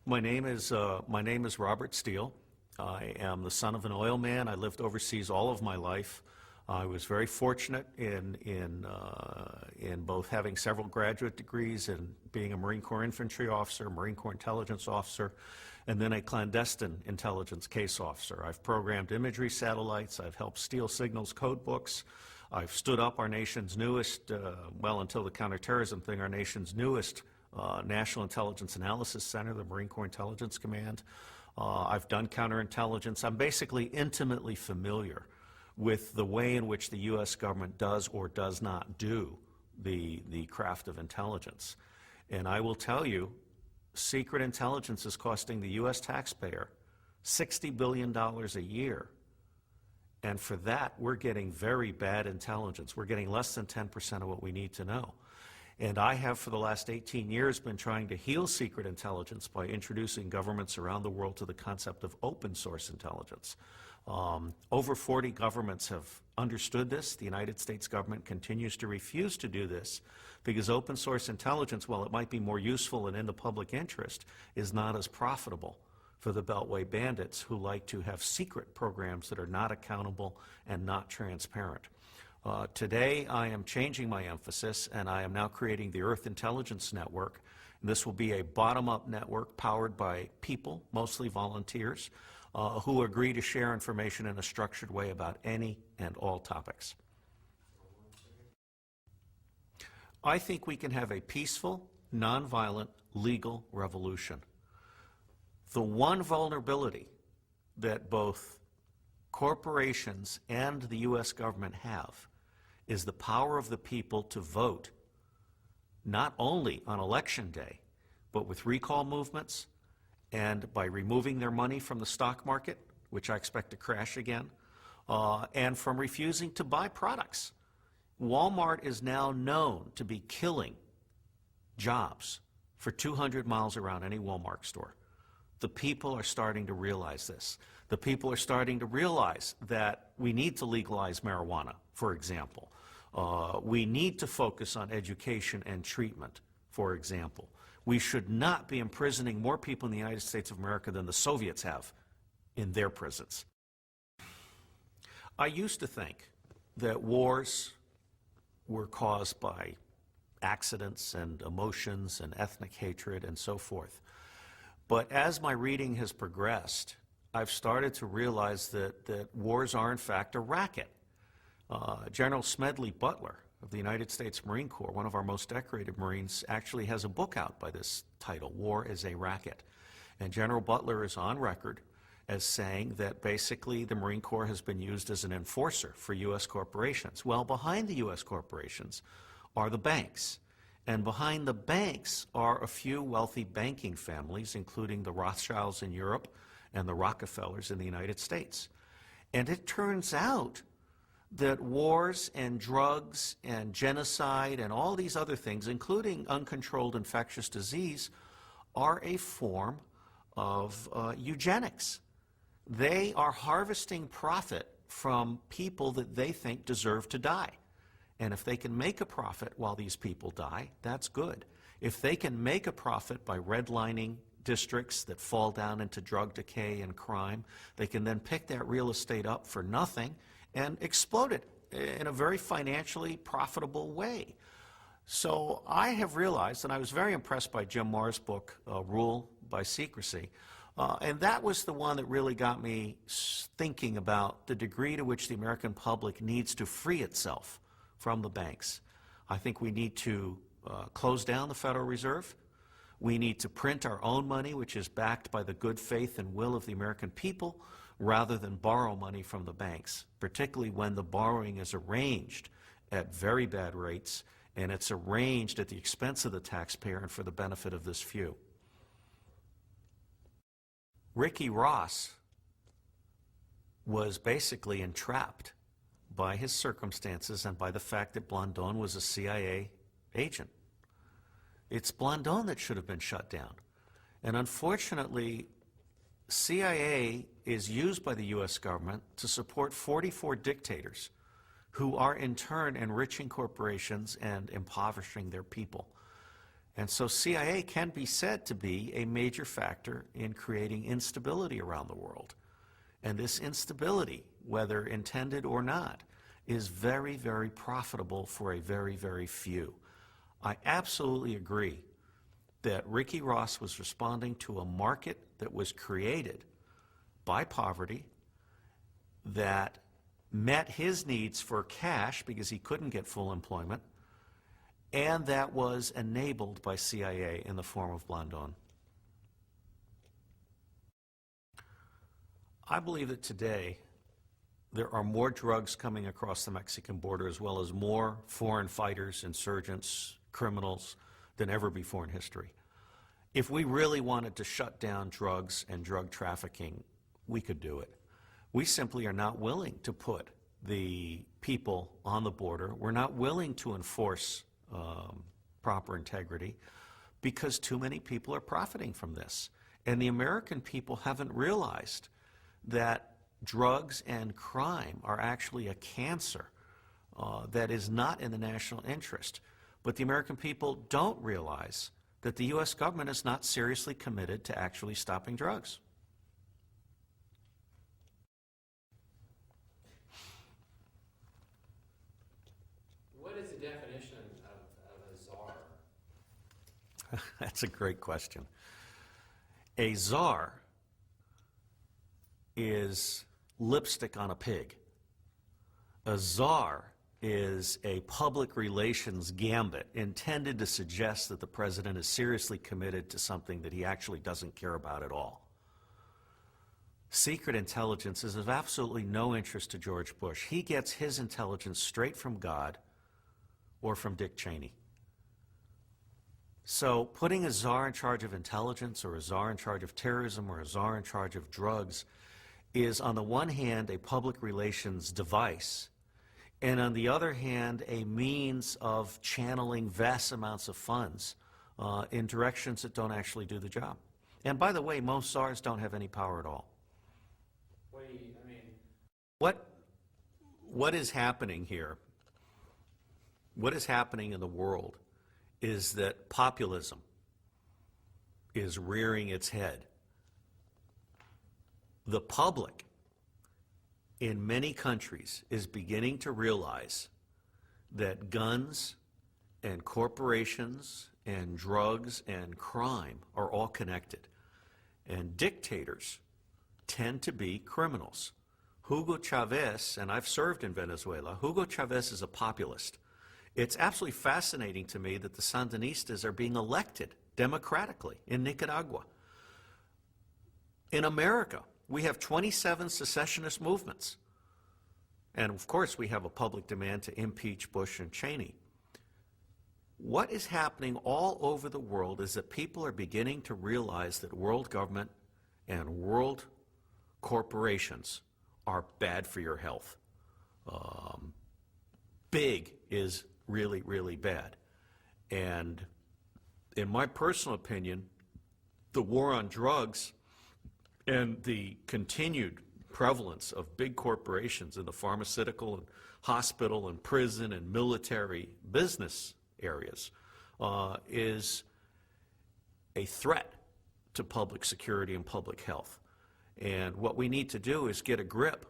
My name is Robert Steele. I am the son of an oil man. I lived overseas all of my life. I was very fortunate in both having several graduate degrees and being a Marine Corps infantry officer, Marine Corps intelligence officer, and then a clandestine intelligence case officer. I've programmed imagery satellites. I've helped steal signals code books. I've stood up our nation's newest, well, until the counterterrorism thing, our nation's newest National Intelligence Analysis Center, the Marine Corps Intelligence Command. I've done counterintelligence. I'm basically intimately familiar with the way in which the U.S. government does or does not do the craft of intelligence. And I will tell you, secret intelligence is costing the U.S. taxpayer $60 billion a year. And for that, we're getting very bad intelligence. We're getting less than 10% of what we need to know. And I have, for the last 18 years, been trying to heal secret intelligence by introducing governments around the world to the concept of open source intelligence. Over 40 governments have understood this. The United States government continues to refuse to do this because open source intelligence, while it might be more useful and in the public interest, is not as profitable for the Beltway bandits who like to have secret programs that are not accountable and not transparent. Today, I am changing my emphasis, and I am now creating the Earth Intelligence Network. And this will be a bottom-up network powered by people, mostly volunteers, who agree to share information in a structured way about any and all topics. I think we can have a peaceful, nonviolent, legal revolution. The one vulnerability that both corporations and the U.S. government have is the power of the people to vote, not only on election day, but with recall movements and by removing their money from the stock market, which I expect to crash again, and from refusing to buy products. Walmart is now known to be killing jobs for 200 miles around any Walmart store. The people are starting to realize this. The people are starting to realize that we need to legalize marijuana, for example. We need to focus on education and treatment, for example. We should not be imprisoning more people in the United States of America than the Soviets have in their prisons. I used to think that wars were caused by accidents and emotions and ethnic hatred and so forth. But as my reading has progressed, I've started to realize that wars are in fact a racket. General Smedley Butler of the United States Marine Corps, one of our most decorated Marines, actually has a book out by this title, War is a Racket. And General Butler is on record as saying that basically the Marine Corps has been used as an enforcer for U.S. corporations. Well, behind the U.S. corporations are the banks. And behind the banks are a few wealthy banking families, including the Rothschilds in Europe and the Rockefellers in the United States. And it turns out that wars and drugs and genocide and all these other things, including uncontrolled infectious disease, are a form of eugenics. They are harvesting profit from people that they think deserve to die. And if they can make a profit while these people die, that's good. If they can make a profit by redlining districts that fall down into drug decay and crime, they can then pick that real estate up for nothing and explode it in a very financially profitable way. So I have realized, and I was very impressed by Jim Marr's book, Rule by Secrecy, and that was the one that really got me thinking about the degree to which the American public needs to free itself from the banks. I think we need to close down the Federal Reserve. We need to print our own money, which is backed by the good faith and will of the American people, rather than borrow money from the banks, particularly when the borrowing is arranged at very bad rates and it's arranged at the expense of the taxpayer and for the benefit of this few. Ricky Ross was basically entrapped by his circumstances and by the fact that Blandón was a CIA agent. It's Blandón that should have been shut down. And unfortunately, CIA is used by the U.S. government to support 44 dictators who are in turn enriching corporations and impoverishing their people. And so CIA can be said to be a major factor in creating instability around the world. And this instability, whether intended or not, is very, very profitable for a very, very few. I absolutely agree that Ricky Ross was responding to a market that was created by poverty that met his needs for cash because he couldn't get full employment, and that was enabled by CIA in the form of Blandón. I believe that today there are more drugs coming across the Mexican border, as well as more foreign fighters, insurgents, criminals than ever before in history. If we really wanted to shut down drugs and drug trafficking, we could do it. We simply are not willing to put the people on the border. We're not willing to enforce proper integrity because too many people are profiting from this. And the American people haven't realized that drugs and crime are actually a cancer that is not in the national interest. But the American people don't realize that the U.S. government is not seriously committed to actually stopping drugs. What is the definition of a czar? That's a great question. A czar is lipstick on a pig. A czar is a public relations gambit intended to suggest that the president is seriously committed to something that he actually doesn't care about at all. Secret intelligence is of absolutely no interest to George Bush. He gets his intelligence straight from God or from Dick Cheney. So putting a czar in charge of intelligence, or a czar in charge of terrorism, or a czar in charge of drugs is, on the one hand, a public relations device, and on the other hand, a means of channeling vast amounts of funds in directions that don't actually do the job. And by the way, most czars don't have any power at all. What is happening here, what is happening in the world is that populism is rearing its head. The public in many countries is beginning to realize that guns and corporations and drugs and crime are all connected. And dictators tend to be criminals. Hugo Chavez, and I've served in Venezuela, Hugo Chavez is a populist. It's absolutely fascinating to me that the Sandinistas are being elected democratically in Nicaragua. In America, we have 27 secessionist movements. And of course, we have a public demand to impeach Bush and Cheney. What is happening all over the world is that people are beginning to realize that world government and world corporations are bad for your health. Big is really, really bad. And in my personal opinion, the war on drugs and the continued prevalence of big corporations in the pharmaceutical and hospital and prison and military business areas is a threat to public security and public health. And what we need to do is get a grip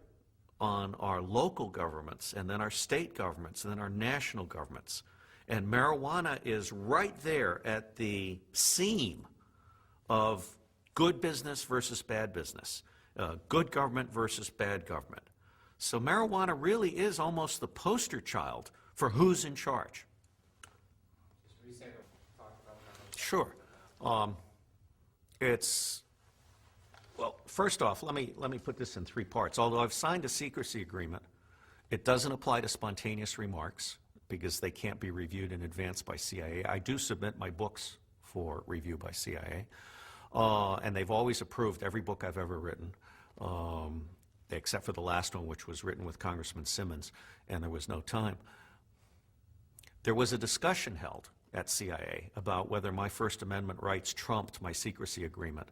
on our local governments, and then our state governments, and then our national governments. And marijuana is right there at the seam of good business versus bad business, good government versus bad government. So marijuana really is almost the poster child for who's in charge. Sure. Well, first off, let me put this in three parts. Although I've signed a secrecy agreement, it doesn't apply to spontaneous remarks because they can't be reviewed in advance by CIA. I do submit my books for review by CIA. And they've always approved every book I've ever written, except for the last one, which was written with Congressman Simmons, and there was no time. There was a discussion held at CIA about whether my First Amendment rights trumped my secrecy agreement.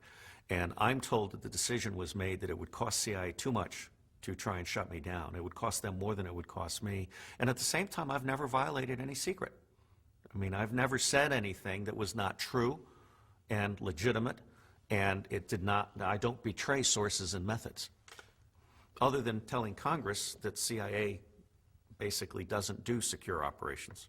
And I'm told that the decision was made that it would cost CIA too much to try and shut me down. It would cost them more than it would cost me. And at the same time, I've never violated any secret. I mean, I've never said anything that was not true and legitimate, and it did not, I don't betray sources and methods, other than telling Congress that CIA basically doesn't do secure operations.